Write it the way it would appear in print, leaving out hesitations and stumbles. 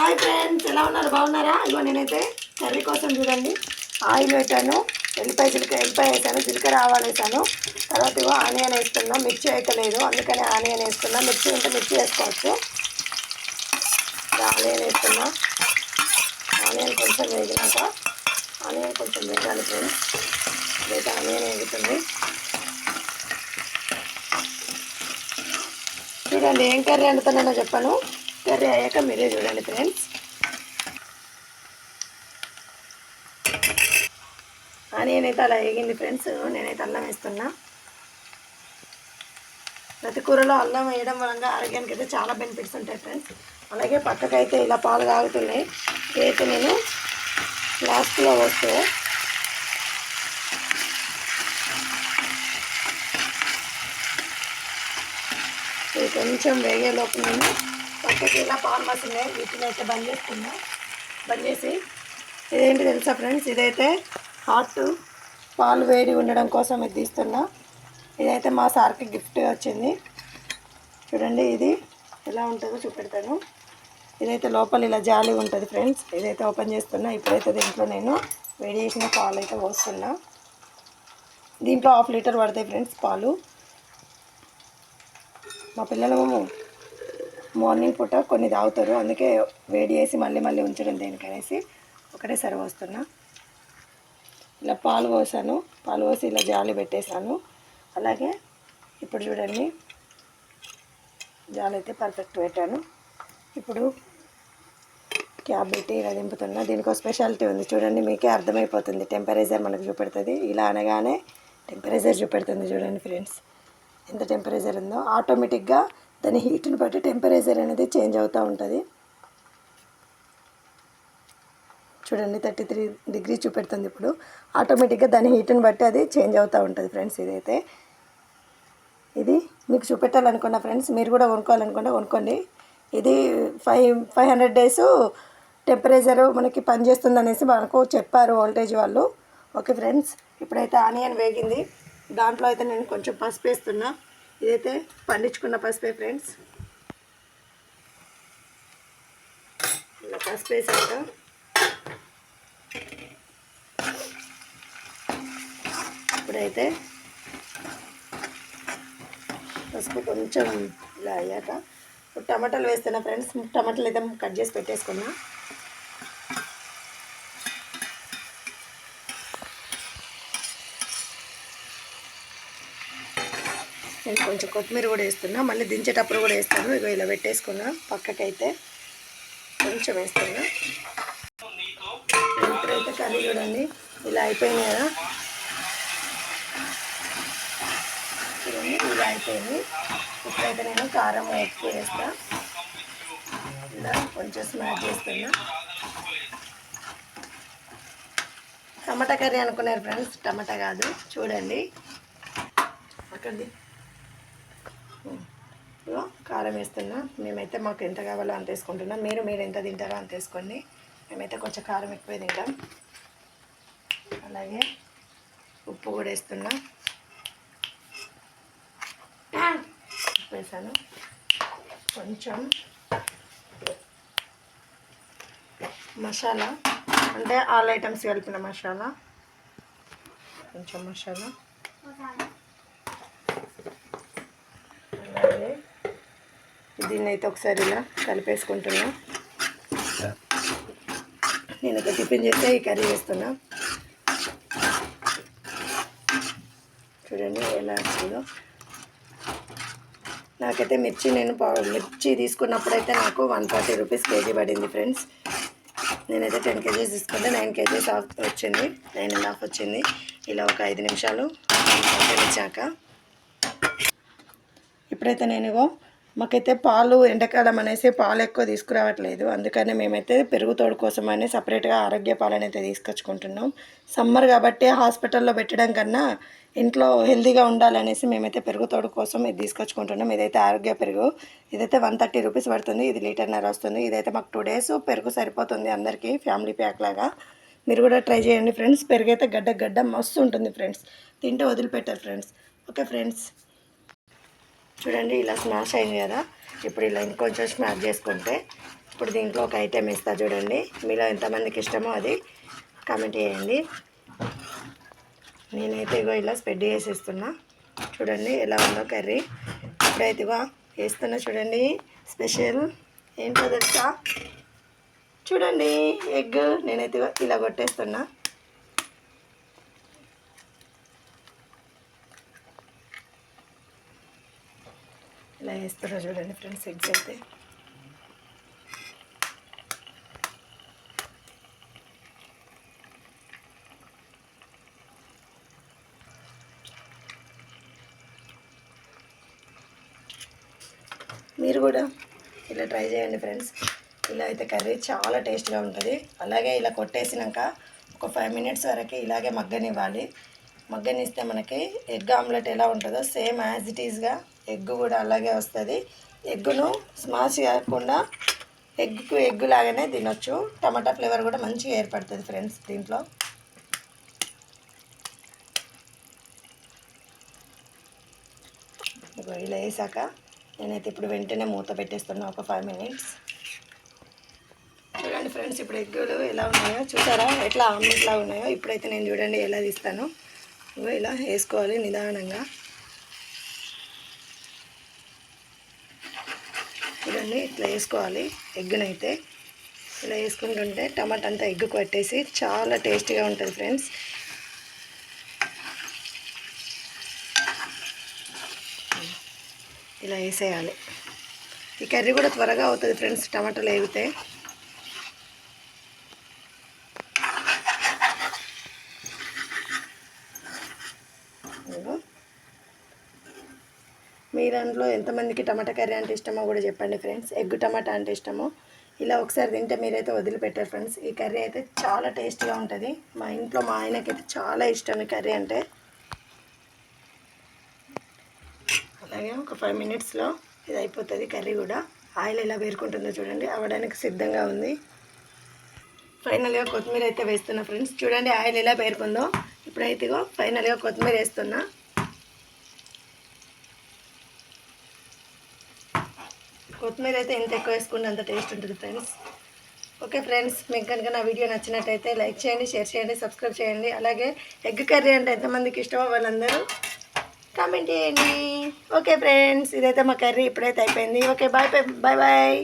Hi friends, ఎలా ఉన్నారు? బాగున్నారా? ఇగో నేనైతే కర్రీ కోసం చూడండి ఆయిల్ పెట్టాను, ఎల్లిపాయ వేసాను, జీలకర్ర ఆవాలు వేసాను. తర్వాత ఇగో ఆనియన్ వేస్తున్నా. మిర్చి అయితే లేదు, అందుకని ఆనియన్ వేస్తున్నా. మిర్చి ఉంటే మిర్చి వేసుకోవచ్చు. ఆనియన్ వేస్తున్నా. ఆనియన్ కొంచెం వేగినాక ఆనియన్ కొంచెం వేగాలి ఫ్రెండ్స్. ఇదైతే ఆనియన్ వేగుతుంది. చూడండి ఏం కర్రీ వండుతున్నానో చెప్పాను. కర్రీ అయ్యాక మీరే చూడండి ఫ్రెండ్స్. ఆనియన్ అయితే అలా వేగింది ఫ్రెండ్స్. నేనైతే అల్లం వేస్తున్నా. ప్రతి కూరలో అల్లం వేయడం వల్ల ఆరోగ్యానికి అయితే చాలా బెనిఫిట్స్ ఉంటాయి ఫ్రెండ్స్. అలాగే పక్కకైతే ఇలా పాలు కాగుతున్నాయి. ఇదైతే నేను లాస్ట్లో వస్తే ఇది కొంచెం వేగేలోపు నేను పక్కకి ఇలా పాలు మస్తున్నాయి. వీటిని అయితే బంద్ చేస్తున్నా. బంద్ చేసి ఇదేంటి తెలుసా ఫ్రెండ్స్, ఇదైతే హాట్ పాలు వేడి ఉండడం కోసం ఇది తీస్తున్నా. ఇదైతే మా సార్కి గిఫ్ట్ వచ్చింది. చూడండి ఇది ఎలా ఉంటుందో చూపెడతాను. ఇదైతే లోపల ఇలా జాలి ఉంటుంది ఫ్రెండ్స్. ఇదైతే ఓపెన్ చేస్తున్నా. ఇప్పుడైతే దీంట్లో నేను వేడి చేసిన పాలు అయితే పోస్తున్నా. దీంట్లో 1/2 లీటర్ పడతాయి ఫ్రెండ్స్ పాలు. మా పిల్లలు మార్నింగ్ పూట కొన్ని తాగుతారు, అందుకే వేడి చేసి మళ్ళీ ఉంచడం దేనికనేసి ఒకటేసారి పోస్తున్నా. ఇలా పాలు పోసాను. పాలు పోసి ఇలా జాలి పెట్టేశాను. అలాగే ఇప్పుడు చూడండి జాలి అయితే పర్ఫెక్ట్ పెట్టాను. ఇప్పుడు క్యాప్ పెట్టి ఇలా దింపుతున్నా. దీనికి ఒక స్పెషాలిటీ ఉంది చూడండి, మీకే అర్థమైపోతుంది. టెంపరేచర్ మనకు చూపెడుతుంది. ఇలా అనగానే టెంపరేచర్ చూపెడుతుంది. చూడండి ఫ్రెండ్స్ ఎంత టెంపరేచర్ ఉందో. ఆటోమేటిక్గా దాని హీట్ని బట్టి టెంపరేచర్ అనేది చేంజ్ అవుతూ ఉంటుంది. చూడండి 33 డిగ్రీ చూపెడుతుంది. ఇప్పుడు ఆటోమేటిక్గా దాని హీట్ని బట్టి అది చేంజ్ అవుతూ ఉంటుంది ఫ్రెండ్స్. ఇదైతే ఇది మీకు చూపెట్టాలనుకున్న ఫ్రెండ్స్, మీరు కూడా కొనుక్కోవాలనుకుంటే కొనుక్కోండి. ఇది 500 డేస్ టెంపరేచరు మనకి పనిచేస్తుంది అనేసి మనకు చెప్పారు వోల్టేజ్ వాళ్ళు. ఓకే ఫ్రెండ్స్, ఇప్పుడైతే ఆనియన్ వేగింది. దాంట్లో అయితే నేను కొంచెం పసుపు వేస్తున్నా. ఇదైతే పండించుకున్న పసుపే ఫ్రెండ్స్. ఇలా పసుపు వేసాక ఇప్పుడైతే పసుపు కొంచెం ఇలా అయ్యాక ఇప్పుడు టమాటాలు వేస్తున్నా ఫ్రెండ్స్. టమాటాలు అయితే కట్ చేసి పెట్టేసుకున్నా. నేను కొంచెం కొత్తిమీర కూడా వేస్తున్నా. మళ్ళీ దించేటప్పుడు కూడా వేస్తాను. ఇగో ఇలా పెట్టేసుకున్నా. పక్కకైతే కొంచెం వేస్తున్నా. ఇప్పుడైతే కర్రీ చూడండి ఇలా అయిపోయింది కదా. చూడండి ఇలా అయిపోయింది. ఇప్పుడైతే నేను కారం ఉప్పు వేస్తా. ఇలా కొంచెం స్మాష్ చేస్తున్నా. టమాటా కర్రీ అనుకున్నారు ఫ్రెండ్స్, టమాటా కాదు. చూడండి అక్కడి కారం వేస్తున్నా. మేమైతే మాకు ఎంత కావాలో అంత వేసుకుంటున్నాం. మీరు ఎంత తింటారో అంత వేసుకోండి. మేమైతే కొంచెం కారం ఎక్కువ తింటాం. అలాగే ఉప్పు కూడా వేస్తున్నా. ఉప్పు వేసాను. కొంచెం మసాలా అంటే ఆల్ ఐటమ్స్ కలిపిన మసాలా. కొంచెం మసాలా. అలాగే దీన్ని అయితే ఒకసారి ఇలా కలిపేసుకుంటున్నా. నేను ఒక టిఫిన్ చేస్తే ఈ కర్రీ వేస్తున్నా. చూడండి ఎలా వచ్చిందో. నాకైతే మిర్చి తీసుకున్నప్పుడైతే నాకు 140 రూపీస్ కేజీ పడింది ఫ్రెండ్స్. నేనైతే 10 కేజీస్ తీసుకుంటే 9 కేజీస్ వచ్చింది, 9.5 వచ్చింది. ఇలా ఒక 5 నిమిషాలు వచ్చాక ఇప్పుడైతే మాకైతే పాలు ఎండాకాలం అనేసి పాలు ఎక్కువ తీసుకురావట్లేదు. అందుకని మేమైతే పెరుగు తోడు కోసం అని సపరేట్గా ఆరోగ్య పాలను అయితే తీసుకొచ్చుకుంటున్నాం. సమ్మర్ కాబట్టి హాస్పిటల్లో పెట్టడం కన్నా ఇంట్లో హెల్తీగా ఉండాలనేసి మేమైతే పెరుగు తోడు కోసం ఇది తీసుకొచ్చుకుంటున్నాం. ఇదైతే ఆరోగ్య పెరుగు. ఇదైతే 130 రూపీస్ పడుతుంది. ఇది 1.5 లీటర్ వస్తుంది. ఇదైతే మాకు 2 డేస్ పెరుగు సరిపోతుంది అందరికీ, ఫ్యామిలీ ప్యాక్ లాగా. మీరు కూడా ట్రై చేయండి ఫ్రెండ్స్. పెరుగు అయితే గడ్డ మస్తు ఉంటుంది ఫ్రెండ్స్. తింటే వదిలిపెట్టారు ఫ్రెండ్స్. ఓకే ఫ్రెండ్స్, చూడండి ఇలా స్మాష్ అయింది కదా. ఇప్పుడు ఇలా ఇంకొంచెం స్మాష్ చేసుకుంటే ఇప్పుడు దీంట్లో ఒక ఐటెం ఇస్తా చూడండి. మీలో ఎంతమందికి ఇష్టమో అది కామెంట్ చేయండి. నేనైతే ఇగో ఇలా స్ప్రెడ్ చేసేస్తున్నా. చూడండి ఎలా ఉందో కర్రీ. ఇప్పుడైతే ఇగో వేస్తున్నా చూడండి. స్పెషల్ ఏంటో తెలుసా? చూడండి ఎగ్. నేనైతే ఇలా కొట్టేస్తున్నా. ఇలా వేస్తున్నా చూడండి ఫ్రెండ్స్ ఎగ్స్ అయితే. మీరు కూడా ఇలా ట్రై చేయండి ఫ్రెండ్స్. ఇలా అయితే కర్రీ చాలా టేస్ట్గా ఉంటుంది. అలాగే ఇలా కొట్టేసినాక ఒక 5 మినిట్స్ వరకు ఇలాగే మగ్గనివ్వాలి. మగ్గనిస్తే మనకి ఎగ్ ఆమ్లెట్ ఎలా ఉంటుందో సేమ్ యాజ్ ఇట్ ఈజ్గా ఎగ్ కూడా అలాగే వస్తుంది. ఎగ్గును స్మాష్ కాకుండా ఎగ్ లాగానే తినొచ్చు. టమాటా ఫ్లేవర్ కూడా మంచిగా ఏర్పడుతుంది ఫ్రెండ్స్ దీంట్లో. ఇలా వేసాక నేనైతే ఇప్పుడు వెంటనే మూత పెట్టేస్తున్నా ఒక 5 మినిట్స్. చూడండి ఫ్రెండ్స్ ఇప్పుడు ఎగ్గులు ఎలా ఉన్నాయో చూసారా, ఎట్లా ఆమ్లెట్లా ఉన్నాయో. ఇప్పుడైతే నేను చూడండి ఎలా తీస్తాను. ఇలా వేసుకోవాలి నిదానంగా. చూడండి ఇట్లా వేసుకోవాలి ఎగ్గునైతే. ఇలా వేసుకుంటుంటే టమాటా అంతా ఎగ్గు పట్టేసి చాలా టేస్టీగా ఉంటుంది ఫ్రెండ్స్. ఇలా వేసేయాలి. ఈ కర్రీ కూడా త్వరగా అవుతుంది ఫ్రెండ్స్ టమాటాలు వేగితే. మీ దాంట్లో ఎంతమందికి టమాటా కర్రీ అంటే ఇష్టమో కూడా చెప్పండి ఫ్రెండ్స్. ఎగ్ టమాటా అంటే ఇష్టమో. ఇలా ఒకసారి తింటే మీరైతే వదిలిపెట్టారు ఫ్రెండ్స్. ఈ కర్రీ అయితే చాలా టేస్టీగా ఉంటుంది. మా ఇంట్లో మా ఆయనకైతే చాలా ఇష్టం ఈ కర్రీ అంటే. అలాగే ఒక 5 మినిట్స్లో ఇది అయిపోతుంది కర్రీ కూడా. ఆయిల్ ఎలా వేరుకుంటుందో చూడండి, అవ్వడానికి సిద్ధంగా ఉంది. ఫైనల్గా కొత్తిమీర అయితే వేస్తున్నా ఫ్రెండ్స్. చూడండి ఆయిల్ ఎలా పేరుకుందో. ఇప్పుడైతే ఫైనల్గా కొత్తిమీర వేస్తున్నా. కొత్తిమీర అయితే ఎంత ఎక్కువ వేసుకుంటే అంత టేస్ట్ ఉంటుంది ఫ్రెండ్స్. ఓకే ఫ్రెండ్స్, మీకు కనుక నా వీడియో నచ్చినట్టయితే లైక్ చేయండి, షేర్ చేయండి, సబ్స్క్రైబ్ చేయండి. అలాగే ఎగ్ కర్రీ అంటే ఎంతమందికి ఇష్టమో వాళ్ళందరూ కామెంట్ చేయండి. ఓకే ఫ్రెండ్స్, ఇదైతే మా కర్రీ ఇప్పుడైతే అయిపోయింది. Okay bye bye bye.